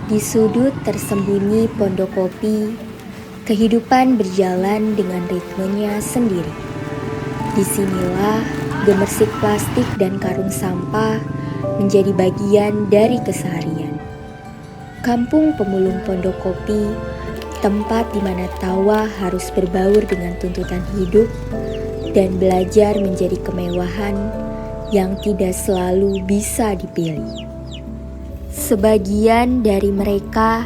Di sudut tersembunyi pondok kopi, kehidupan berjalan dengan ritmenya sendiri. Disinilah gemersik plastik dan karung sampah menjadi bagian dari keseharian. Kampung pemulung pondok kopi, tempat di mana tawa harus berbaur dengan tuntutan hidup dan belajar menjadi kemewahan yang tidak selalu bisa dipilih. Sebagian dari mereka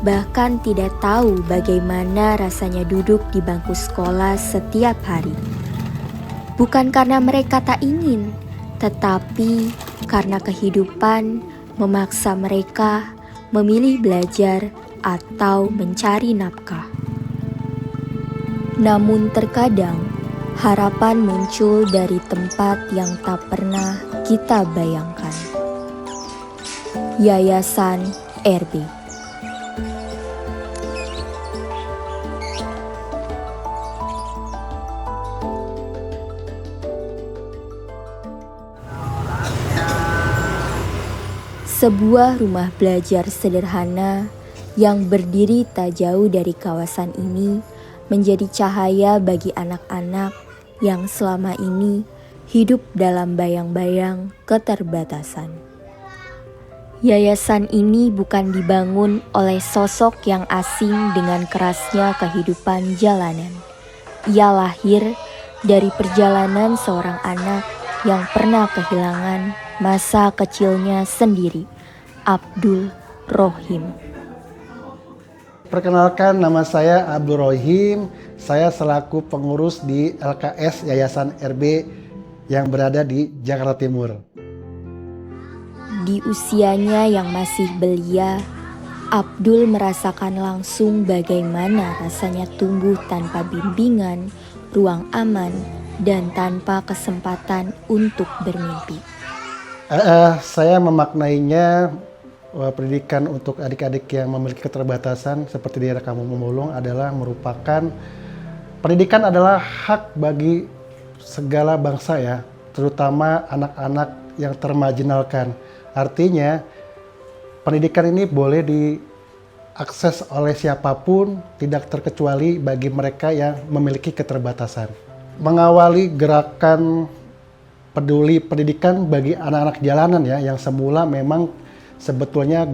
bahkan tidak tahu bagaimana rasanya duduk di bangku sekolah setiap hari. Bukan karena mereka tak ingin, tetapi karena kehidupan memaksa mereka memilih belajar atau mencari nafkah. Namun terkadang harapan muncul dari tempat yang tak pernah kita bayangkan. Yayasan RB. Sebuah rumah belajar sederhana yang berdiri tak jauh dari kawasan ini menjadi cahaya bagi anak-anak yang selama ini hidup dalam bayang-bayang keterbatasan. Yayasan ini bukan dibangun oleh sosok yang asing dengan kerasnya kehidupan jalanan. Ia lahir dari perjalanan seorang anak yang pernah kehilangan masa kecilnya sendiri, Abdul Rohim. Perkenalkan, nama saya Abdul Rohim. Saya selaku pengurus di LKS Yayasan RB yang berada di Jakarta Timur. Di usianya yang masih belia, Abdul merasakan langsung bagaimana rasanya tumbuh tanpa bimbingan, ruang aman, dan tanpa kesempatan untuk bermimpi. Saya memaknainya pendidikan untuk adik-adik yang memiliki keterbatasan seperti di daerah Kampung Pemulung adalah merupakan pendidikan adalah hak bagi segala bangsa ya, terutama anak-anak yang termarginalkan. Artinya pendidikan ini boleh diakses oleh siapapun, tidak terkecuali bagi mereka yang memiliki keterbatasan. Mengawali gerakan peduli pendidikan bagi anak-anak jalanan ya, yang semula memang sebetulnya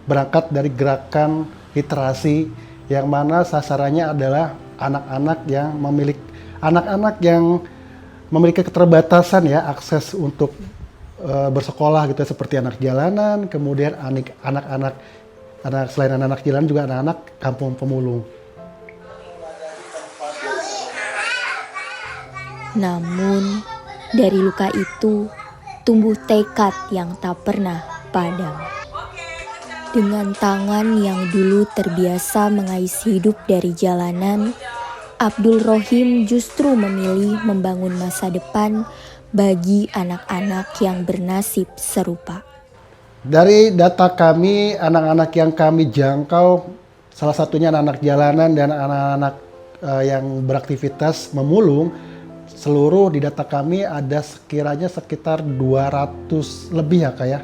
berangkat dari gerakan literasi yang mana sasarannya adalah anak-anak yang memiliki keterbatasan ya, akses untuk bersekolah gitu seperti anak jalanan, kemudian anak-anak selain anak jalanan juga anak-anak kampung pemulung. Namun dari luka itu tumbuh tekad yang tak pernah padam. Dengan tangan yang dulu terbiasa mengais hidup dari jalanan, Abdul Rohim justru memilih membangun masa depan bagi anak-anak yang bernasib serupa. Dari data kami, anak-anak yang kami jangkau, salah satunya anak-anak jalanan dan anak-anak yang beraktivitas memulung, seluruh di data kami ada sekiranya sekitar 200 lebih ya Kak ya.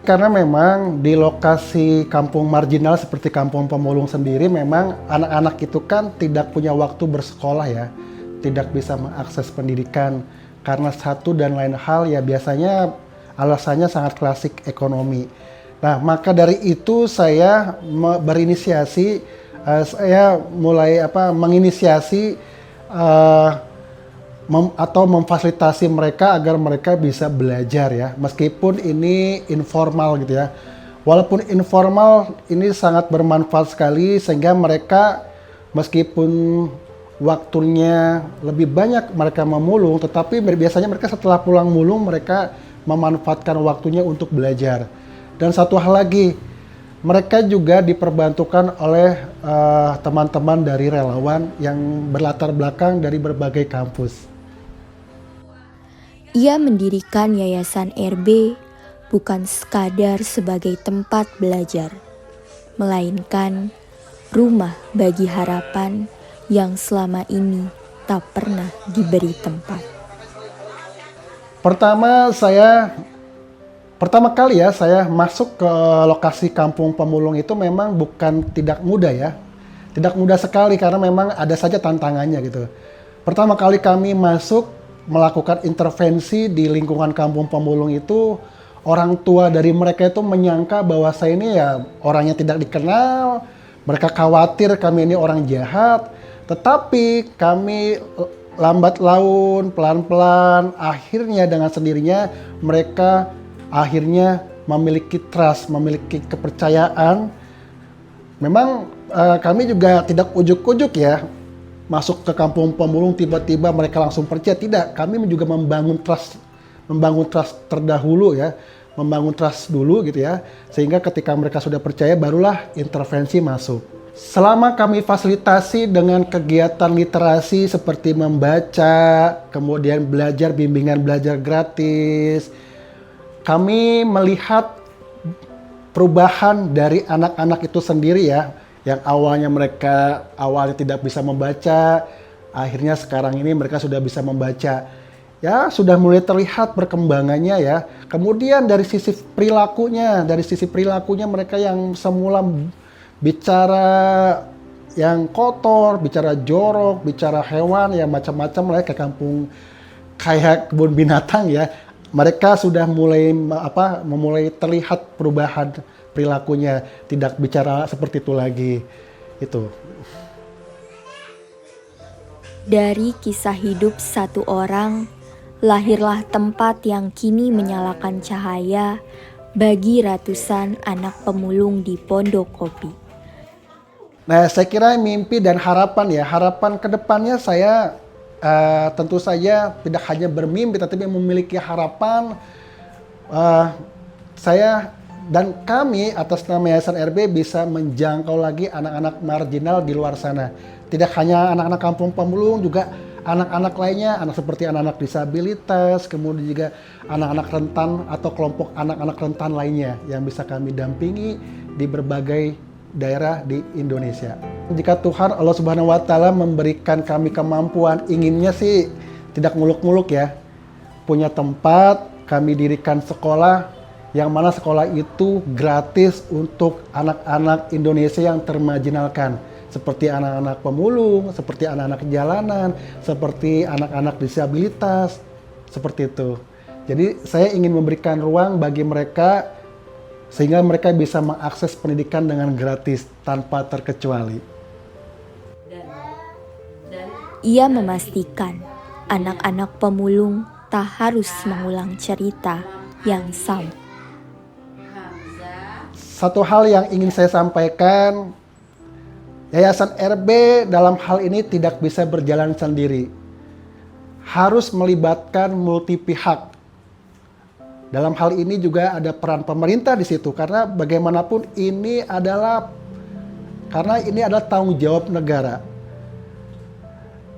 Karena memang di lokasi kampung marginal seperti kampung pemulung sendiri memang anak-anak itu kan tidak punya waktu bersekolah ya, tidak bisa mengakses pendidikan karena satu dan lain hal ya, biasanya alasannya sangat klasik ekonomi. Nah maka dari itu saya berinisiasi, saya mulai menginisiasi atau memfasilitasi mereka agar mereka bisa belajar ya, meskipun ini informal gitu ya. Walaupun informal ini sangat bermanfaat sekali sehingga mereka meskipun waktunya lebih banyak mereka memulung, tetapi biasanya mereka setelah pulang mulung mereka memanfaatkan waktunya untuk belajar. Dan satu hal lagi, mereka juga diperbantukan oleh teman-teman dari relawan yang berlatar belakang dari berbagai kampus. Ia mendirikan Yayasan RB bukan sekadar sebagai tempat belajar, melainkan rumah bagi harapan yang selama ini tak pernah diberi tempat. Pertama, saya Pertama kali ya saya masuk ke lokasi Kampung Pemulung itu memang bukan tidak mudah ya. Tidak mudah sekali karena memang ada saja tantangannya gitu. Pertama kali kami masuk melakukan intervensi di lingkungan Kampung Pemulung itu, orang tua dari mereka itu menyangka bahwa saya ini ya orangnya tidak dikenal, mereka khawatir kami ini orang jahat, tetapi kami lambat laun, pelan-pelan, akhirnya dengan sendirinya mereka akhirnya memiliki trust, memiliki kepercayaan. Memang kami juga tidak ujuk-ujuk ya, masuk ke Kampung Pemulung tiba-tiba mereka langsung percaya, tidak. Kami juga membangun trust terdahulu ya, membangun trust dulu gitu ya, sehingga ketika mereka sudah percaya barulah intervensi masuk. Selama kami fasilitasi dengan kegiatan literasi seperti membaca, kemudian belajar bimbingan belajar gratis, kami melihat perubahan dari anak-anak itu sendiri ya, yang awalnya tidak bisa membaca, akhirnya sekarang ini mereka sudah bisa membaca. Ya, sudah mulai terlihat perkembangannya ya. Kemudian dari sisi perilakunya mereka yang semula bicara yang kotor, bicara jorok, bicara hewan, ya macam-macam lah ke kampung kayak kebun binatang ya. Mereka sudah mulai terlihat perubahan perilakunya, tidak bicara seperti itu lagi. Itu. Dari kisah hidup satu orang, lahirlah tempat yang kini menyalakan cahaya bagi ratusan anak pemulung di Pondokopi. Nah, saya kira mimpi dan harapan ya, harapan kedepannya saya tentu saja tidak hanya bermimpi, tetapi memiliki harapan saya dan kami atas nama Yayasan RB bisa menjangkau lagi anak-anak marginal di luar sana. Tidak hanya anak-anak Kampung Pemulung, juga anak-anak lainnya, anak seperti anak-anak disabilitas, kemudian juga anak-anak rentan atau kelompok anak-anak rentan lainnya yang bisa kami dampingi di berbagai daerah di Indonesia. Jika Tuhan Allah Subhanahu wa taala memberikan kami kemampuan, inginnya sih tidak muluk-muluk ya. Punya tempat, kami dirikan sekolah yang mana sekolah itu gratis untuk anak-anak Indonesia yang termarginalkan. Seperti anak-anak pemulung, seperti anak-anak jalanan, seperti anak-anak disabilitas, seperti itu. Jadi saya ingin memberikan ruang bagi mereka sehingga mereka bisa mengakses pendidikan dengan gratis tanpa terkecuali. Ia memastikan anak-anak pemulung tak harus mengulang cerita yang sama. Satu hal yang ingin saya sampaikan, Yayasan RB dalam hal ini tidak bisa berjalan sendiri. Harus melibatkan multi pihak. Dalam hal ini juga ada peran pemerintah di situ, karena bagaimanapun ini adalah tanggung jawab negara.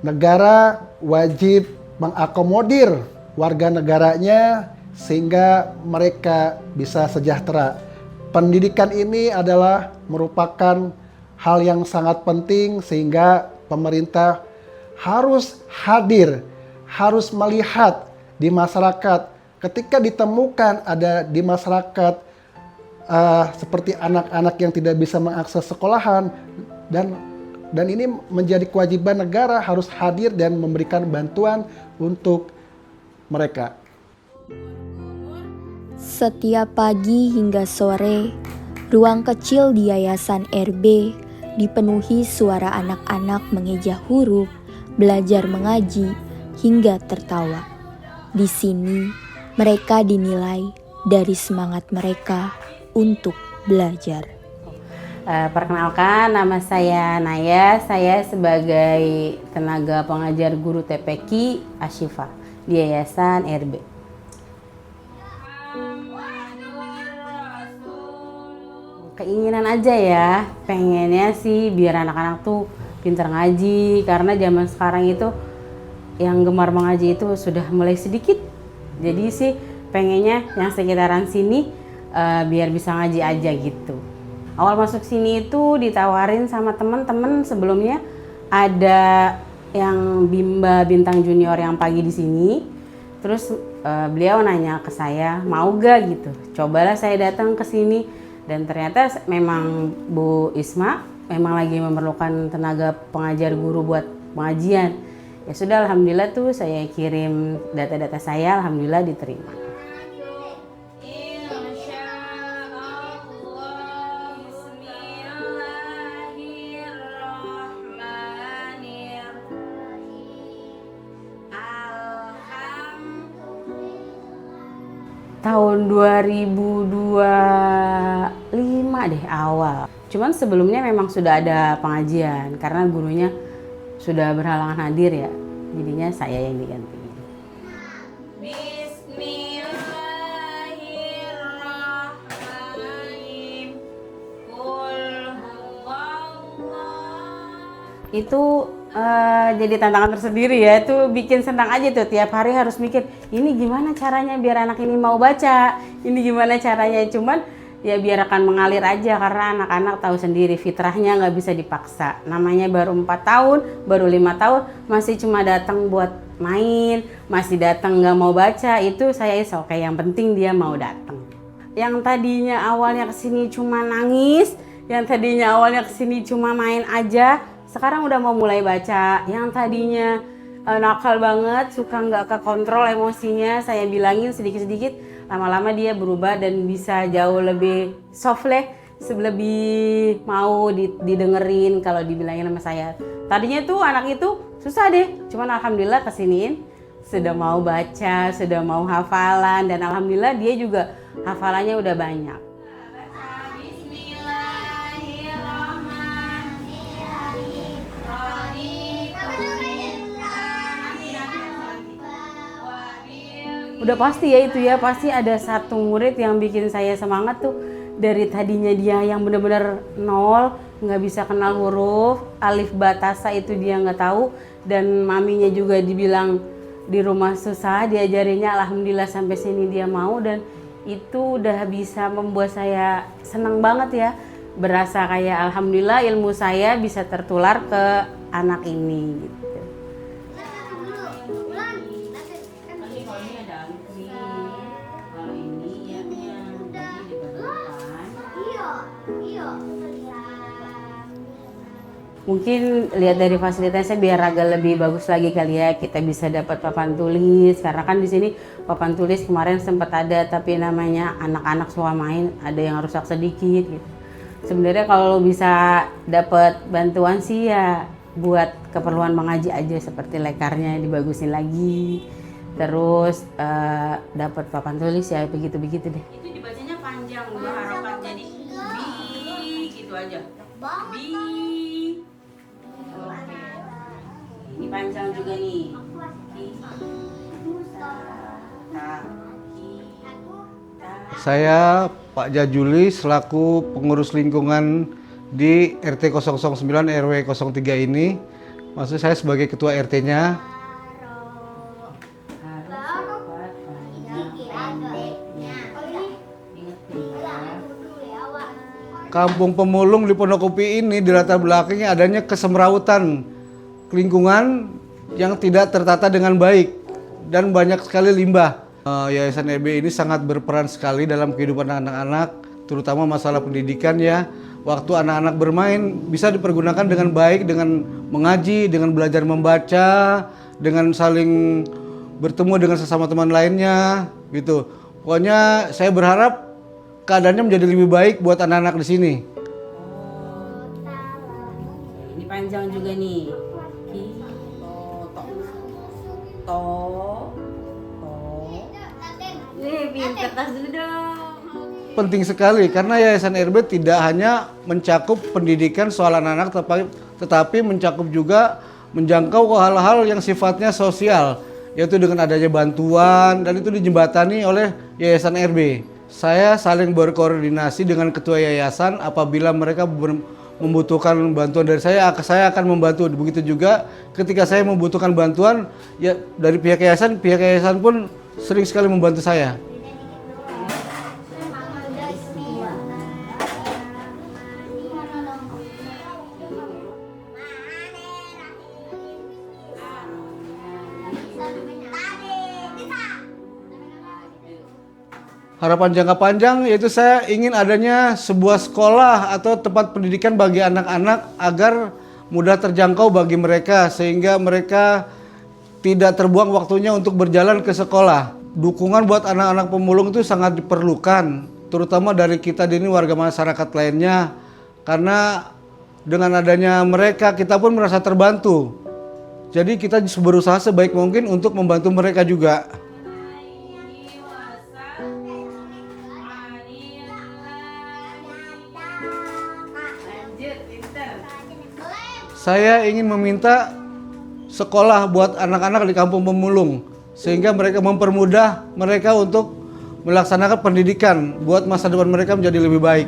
Negara wajib mengakomodir warga negaranya sehingga mereka bisa sejahtera. Pendidikan ini adalah merupakan hal yang sangat penting sehingga pemerintah harus hadir, harus melihat di masyarakat. Ketika ditemukan ada di masyarakat seperti anak-anak yang tidak bisa mengakses sekolahan, dan ini menjadi kewajiban negara harus hadir dan memberikan bantuan untuk mereka. Setiap pagi hingga sore, ruang kecil di Yayasan RB dipenuhi suara anak-anak mengeja huruf, belajar mengaji, hingga tertawa. Di sini, mereka dinilai dari semangat mereka untuk belajar. Perkenalkan, nama saya Naya. Saya sebagai tenaga pengajar guru TPQ Ashifa di Yayasan RB. Keinginan aja ya, pengennya sih biar anak-anak tuh pintar ngaji, karena zaman sekarang itu yang gemar mengaji itu sudah mulai sedikit. Jadi sih pengennya yang sekitaran sini biar bisa ngaji aja gitu. Awal masuk sini itu ditawarin sama teman-teman sebelumnya, ada yang Bimba Bintang Junior yang pagi di sini. Terus beliau nanya ke saya, mau gak gitu. Cobalah saya datang ke sini dan ternyata memang Bu Isma memang lagi memerlukan tenaga pengajar guru buat pengajian. Ya sudah, alhamdulillah tuh saya kirim data-data saya, alhamdulillah diterima. Tahun 2025 deh awal. Cuman sebelumnya memang sudah ada pengajian karena gurunya sudah berhalangan hadir ya. Jadinya saya yang diganti. Bismillahirrahmanirrahim. Itu jadi tantangan tersendiri ya, itu bikin senang aja tuh, tiap hari harus mikir ini gimana caranya biar anak ini mau baca, ini gimana caranya, cuman ya biar akan mengalir aja karena anak-anak tahu sendiri fitrahnya nggak bisa dipaksa, namanya baru 4 tahun, baru 5 tahun, masih cuma datang buat main, masih datang nggak mau baca, itu saya oke, yang penting dia mau datang. Yang tadinya awalnya kesini cuma nangis, yang tadinya awalnya kesini cuma main aja, sekarang udah mau mulai baca. Yang tadinya nakal banget, suka nggak kekontrol emosinya, saya bilangin sedikit-sedikit, lama-lama dia berubah dan bisa jauh lebih soft lebih mau didengerin kalau dibilangin sama saya. Tadinya tuh anak itu susah deh, cuman alhamdulillah kesiniin sudah mau baca, sudah mau hafalan, dan alhamdulillah dia juga hafalannya udah banyak. Udah pasti ya itu ya, pasti ada satu murid yang bikin saya semangat tuh. Dari tadinya dia yang bener-bener nol, nggak bisa kenal huruf, alif batasa itu dia nggak tahu. Dan maminya juga dibilang di rumah susah, diajarinya alhamdulillah sampai sini dia mau. Dan itu udah bisa membuat saya senang banget ya. Berasa kayak alhamdulillah ilmu saya bisa tertular ke anak ini gitu. Mungkin lihat dari fasilitasnya biar agak lebih bagus lagi kali ya, kita bisa dapat papan tulis karena kan di sini papan tulis kemarin sempat ada tapi namanya anak-anak suka main, ada yang rusak sedikit gitu. Sebenarnya kalau bisa dapat bantuan sih ya buat keperluan mengaji aja, seperti lekarnya dibagusin lagi, terus dapat papan tulis ya begitu-begitu deh. Itu dibacanya panjang, dua harokat jadi bi gitu aja. Bi. Ini panjang juga nih. Saya Pak Jajuli selaku pengurus lingkungan di RT 009 RW 03 ini. Maksud saya sebagai ketua RT-nya. Kampung Pemulung di Pondokopi ini di latar belakangnya adanya kesemrawutan lingkungan yang tidak tertata dengan baik dan banyak sekali limbah. Yayasan RB ini sangat berperan sekali dalam kehidupan anak-anak, terutama masalah pendidikan ya. Waktu anak-anak bermain bisa dipergunakan dengan baik, dengan mengaji, dengan belajar membaca, dengan saling bertemu dengan sesama teman lainnya gitu. Pokoknya saya berharap keadaannya menjadi lebih baik buat anak-anak di sini. Ini panjang juga nih. Bikin kertas dulu dong. Penting sekali karena Yayasan RB tidak hanya mencakup pendidikan soal anak-anak tetapi mencakup juga menjangkau ke hal-hal yang sifatnya sosial, yaitu dengan adanya bantuan, dan itu dijembatani oleh Yayasan RB. Saya saling berkoordinasi dengan ketua yayasan, apabila mereka membutuhkan bantuan dari saya akan membantu. Begitu juga ketika saya membutuhkan bantuan ya dari pihak yayasan pun sering sekali membantu saya. Harapan jangka panjang yaitu saya ingin adanya sebuah sekolah atau tempat pendidikan bagi anak-anak agar mudah terjangkau bagi mereka sehingga mereka tidak terbuang waktunya untuk berjalan ke sekolah. Dukungan buat anak-anak pemulung itu sangat diperlukan, terutama dari kita di ini warga masyarakat lainnya, karena dengan adanya mereka kita pun merasa terbantu. Jadi kita berusaha sebaik mungkin untuk membantu mereka juga. Saya ingin meminta sekolah buat anak-anak di kampung pemulung sehingga mereka mempermudah mereka untuk melaksanakan pendidikan buat masa depan mereka menjadi lebih baik.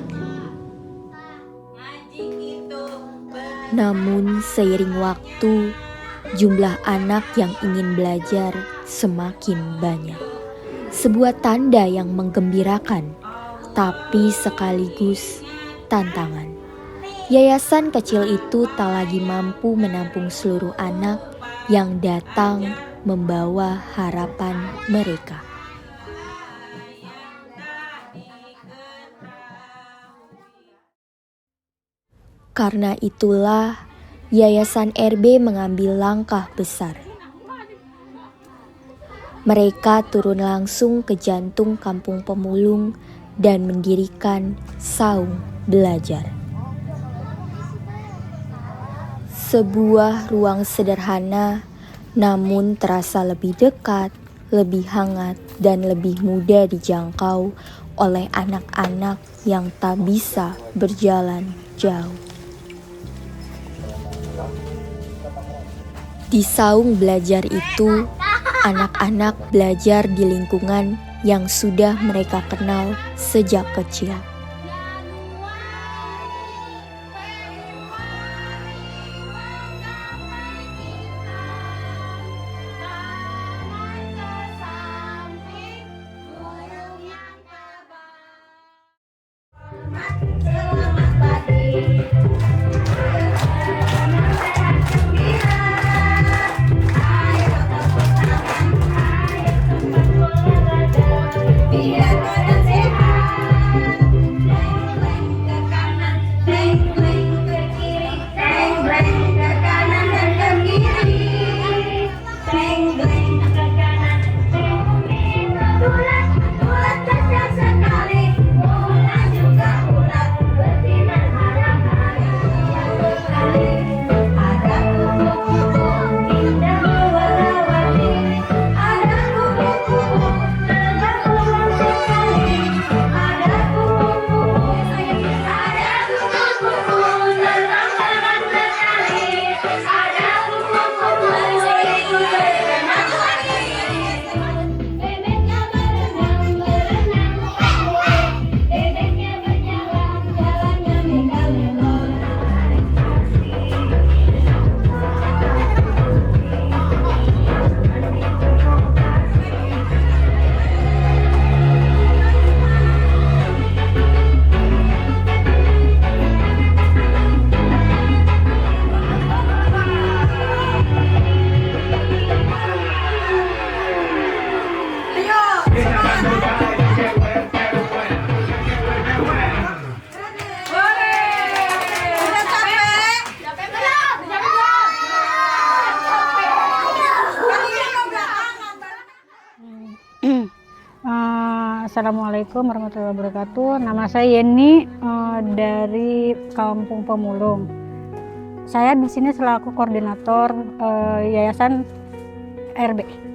Namun seiring waktu, jumlah anak yang ingin belajar semakin banyak. Sebuah tanda yang menggembirakan, tapi sekaligus tantangan. Yayasan kecil itu tak lagi mampu menampung seluruh anak yang datang membawa harapan mereka. Karena itulah Yayasan RB mengambil langkah besar. Mereka turun langsung ke jantung kampung pemulung dan mendirikan Saung Belajar. Sebuah ruang sederhana namun terasa lebih dekat, lebih hangat, dan lebih mudah dijangkau oleh anak-anak yang tak bisa berjalan jauh. Di Saung Belajar itu, anak-anak belajar di lingkungan yang sudah mereka kenal sejak kecil. Assalamualaikum warahmatullahi wabarakatuh. Nama saya Yeni dari Kampung Pemulung. Saya di sini selaku koordinator Yayasan RB.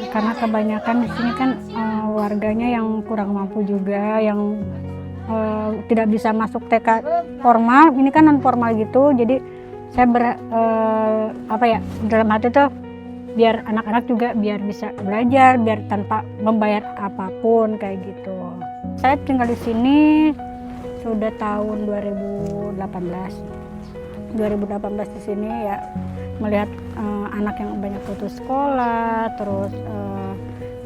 Karena kebanyakan di sini kan warganya yang kurang mampu juga, yang tidak bisa masuk TK formal, ini kan non formal gitu. Jadi saya dalam hati tuh biar anak-anak juga biar bisa belajar, biar tanpa membayar apapun kayak gitu. Saya tinggal di sini sudah tahun 2018 di sini ya, melihat anak yang banyak putus sekolah, terus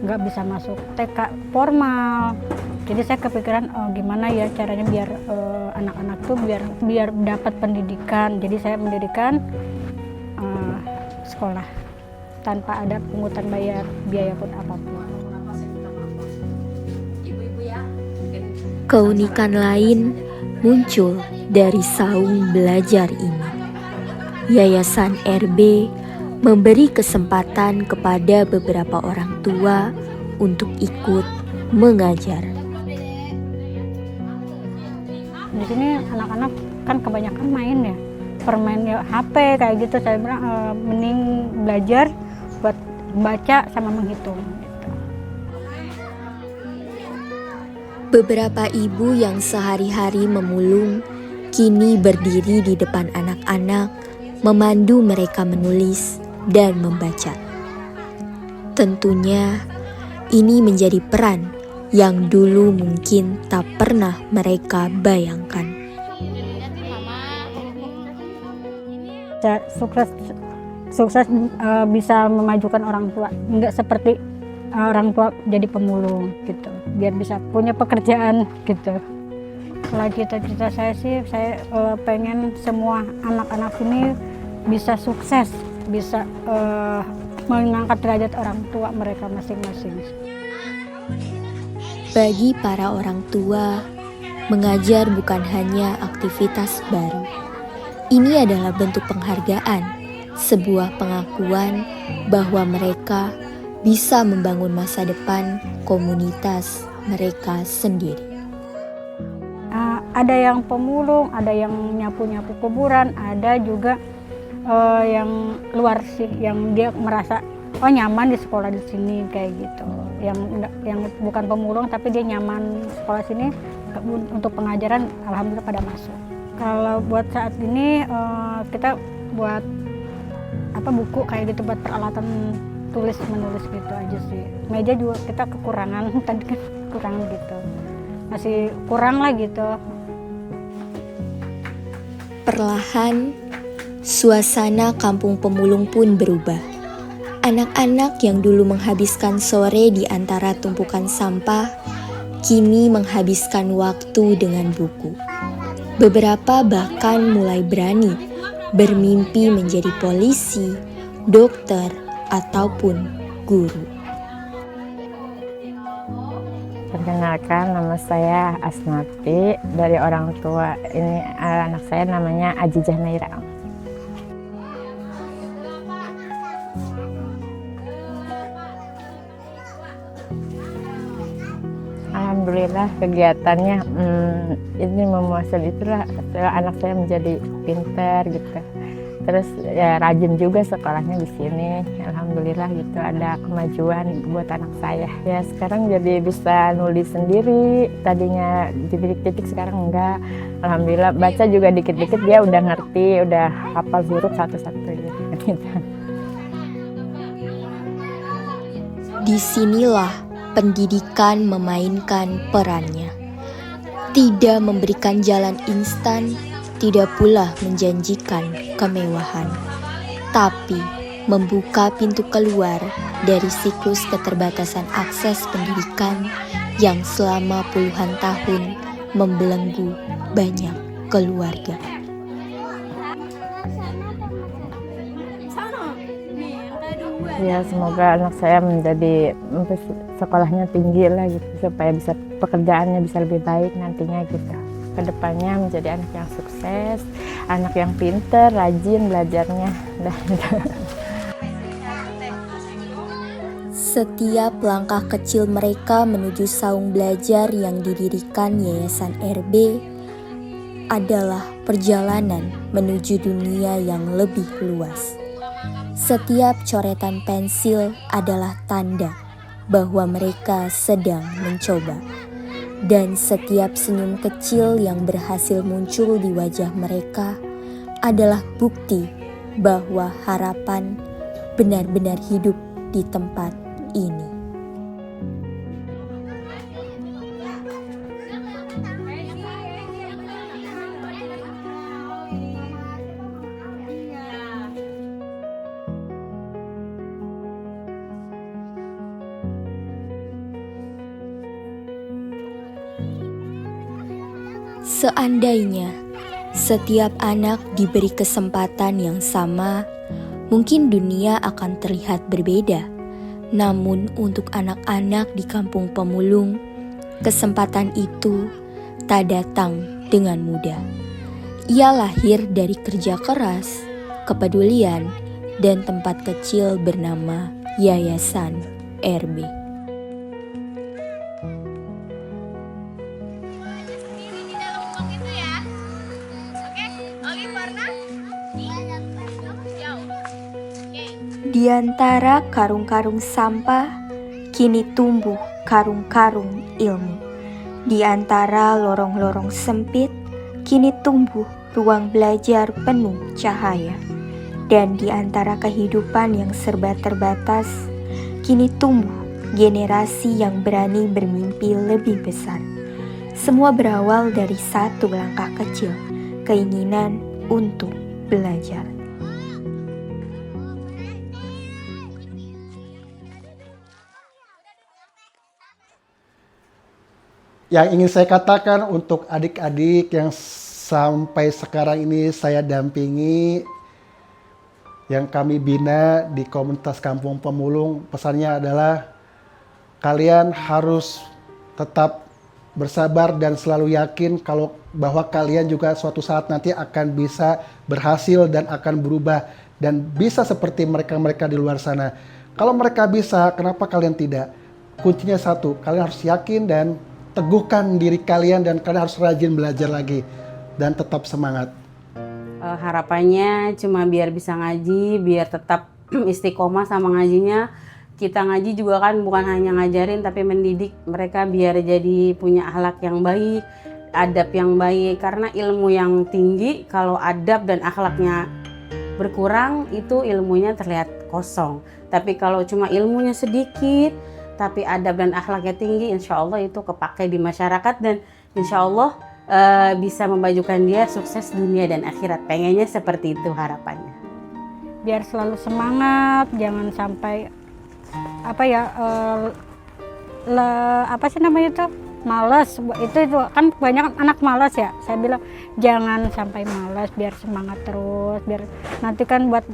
nggak bisa masuk TK formal. Jadi saya kepikiran gimana ya caranya biar anak-anak tuh biar dapat pendidikan. Jadi saya mendirikan sekolah tanpa ada pungutan biaya pun apapun. Keunikan lain muncul dari saung belajar ini. Yayasan RB memberi kesempatan kepada beberapa orang tua untuk ikut mengajar. Di sini anak-anak kan kebanyakan main ya, permain ya HP kayak gitu. Saya bilang mending belajar buat baca sama menghitung. Beberapa ibu yang sehari-hari memulung kini berdiri di depan anak-anak, memandu mereka menulis dan membaca. Tentunya ini menjadi peran yang dulu mungkin tak pernah mereka bayangkan. Sukses bisa memajukan orang tua, nggak seperti orang tua jadi pemulung gitu, biar bisa punya pekerjaan gitu. Kalau cita-cita saya sih, saya pengen semua anak-anak ini bisa sukses, bisa mengangkat derajat orang tua mereka masing-masing. Bagi para orang tua, mengajar bukan hanya aktivitas baru. Ini adalah bentuk penghargaan, sebuah pengakuan bahwa mereka bisa membangun masa depan komunitas mereka sendiri. Ada yang pemulung, ada yang nyapu-nyapu kuburan, ada juga yang luar sih, yang dia merasa nyaman di sekolah di sini kayak gitu. Yang bukan pemulung tapi dia nyaman sekolah sini, untuk pengajaran alhamdulillah pada masuk. Kalau buat saat ini kita buat buku kayak gitu buat peralatan tulis menulis gitu aja sih. Meja juga kita kekurangan, tadi kan kekurangan gitu, masih kurang lah gitu. Perlahan, suasana kampung pemulung pun berubah. Anak-anak yang dulu menghabiskan sore di antara tumpukan sampah, kini menghabiskan waktu dengan buku. Beberapa bahkan mulai berani bermimpi menjadi polisi, dokter, ataupun guru. Perkenalkan, nama saya Asmati, dari orang tua. Ini anak saya namanya Ajijah Naira. Alhamdulillah kegiatannya ini memuaskan, itulah anak saya menjadi pintar gitu. Terus ya rajin juga sekolahnya di sini. Alhamdulillah gitu, ada kemajuan buat anak saya. Ya sekarang jadi bisa nulis sendiri. Tadinya titik-titik, sekarang enggak. Alhamdulillah baca juga dikit-dikit dia udah ngerti, udah hafal huruf satu-satu gitu. Disinilah pendidikan memainkan perannya. Tidak memberikan jalan instan, tidak pula menjanjikan kemewahan, tapi membuka pintu keluar dari siklus keterbatasan akses pendidikan yang selama puluhan tahun membelenggu banyak keluarga. Ya semoga anak saya menjadi sekolahnya tinggi lah gitu, supaya bisa pekerjaannya bisa lebih baik nantinya gitu. Kedepannya menjadi anak yang sukses, anak yang pintar, rajin belajarnya. Setiap langkah kecil mereka menuju saung belajar yang didirikan Yayasan RB adalah perjalanan menuju dunia yang lebih luas. Setiap coretan pensil adalah tanda bahwa mereka sedang mencoba. Dan setiap senyum kecil yang berhasil muncul di wajah mereka adalah bukti bahwa harapan benar-benar hidup di tempat ini. Seandainya setiap anak diberi kesempatan yang sama, mungkin dunia akan terlihat berbeda. Namun untuk anak-anak di Kampung Pemulung, kesempatan itu tak datang dengan mudah. Ia lahir dari kerja keras, kepedulian, dan tempat kecil bernama Yayasan RB. Di antara karung-karung sampah, kini tumbuh karung-karung ilmu. Di antara lorong-lorong sempit, kini tumbuh ruang belajar penuh cahaya. Dan di antara kehidupan yang serba terbatas, kini tumbuh generasi yang berani bermimpi lebih besar. Semua berawal dari satu langkah kecil, keinginan untuk belajar. Yang ingin saya katakan untuk adik-adik yang sampai sekarang ini saya dampingi, yang kami bina di komunitas Kampung Pemulung, pesannya adalah kalian harus tetap bersabar dan selalu yakin kalau bahwa kalian juga suatu saat nanti akan bisa berhasil dan akan berubah dan bisa seperti mereka-mereka di luar sana. Kalau mereka bisa, kenapa kalian tidak? Kuncinya satu, kalian harus yakin dan teguhkan diri kalian dan kalian harus rajin belajar lagi dan tetap semangat. Harapannya cuma biar bisa ngaji, biar tetap istiqomah sama ngajinya. Kita ngaji juga kan bukan hanya ngajarin tapi mendidik mereka biar jadi punya akhlak yang baik, adab yang baik. Karena ilmu yang tinggi kalau adab dan akhlaknya berkurang itu ilmunya terlihat kosong. Tapi kalau cuma ilmunya sedikit tapi adab dan akhlaknya tinggi, insya Allah itu kepakai di masyarakat dan insya Allah bisa memajukan dia sukses dunia dan akhirat. Pengennya seperti itu harapannya. Biar selalu semangat, jangan sampai malas. Itu kan banyak anak malas ya. Saya bilang jangan sampai malas, biar semangat terus, biar nanti kan buat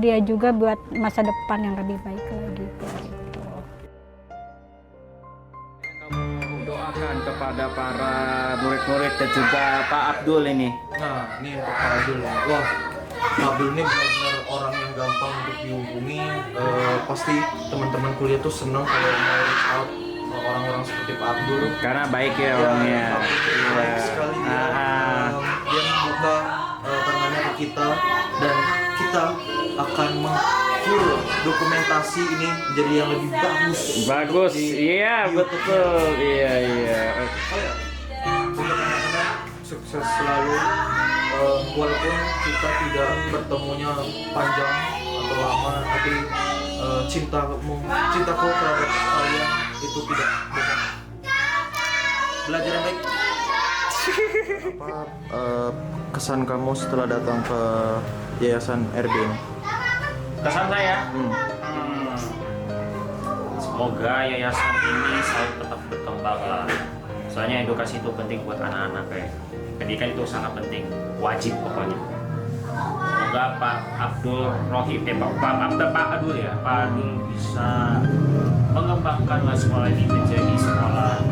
dia juga buat masa depan yang lebih baik lagi. Doakan kepada para murid-murid dan juga Pak Abdul ini. Nah, ini untuk Pak Abdul. Wah, Pak Abdul ini benar-benar orang yang gampang untuk dihubungi. Pasti teman-teman kuliah tuh senang kalau mau reach out orang-orang seperti Pak Abdul. Karena baik ya orangnya. Baik sekali dia. Dia membuka tangannya ke kita dan kita akan full dokumentasi ini menjadi yang lebih bagus. Bagus, iya betul, iya. Untuk anak-anak sukses selalu, walaupun kita tidak bertemunya panjang atau lama, tapi cintaku terhadap kalian itu tidak bohong. Belajar yang baik. Apa kesan kamu setelah datang ke Yayasan RB ini? Kesan saya, semoga yayasan ini selalu tetap berkembang lah. Soalnya edukasi itu penting buat anak-anak ya. Pendidikan itu sangat penting, wajib pokoknya. Semoga Pak Abdul Rohim, Pak Abdul bisa mengembangkan sekolah ini menjadi sekolah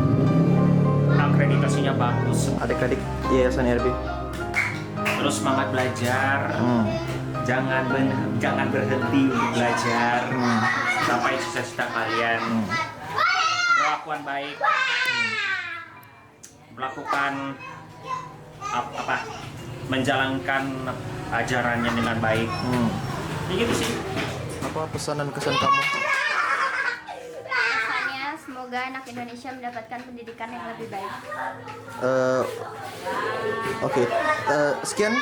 akreditasinya bagus. Adik-adik Yayasan RB Terus semangat belajar. Jangan berhenti untuk belajar sampai cita-cita kalian. Berlakuan baik, melakukan menjalankan ajarannya dengan baik. Ya gitu sih. Apa pesan dan kesan kamu? Pesannya semoga anak Indonesia mendapatkan pendidikan yang lebih baik. Oke. Sekian.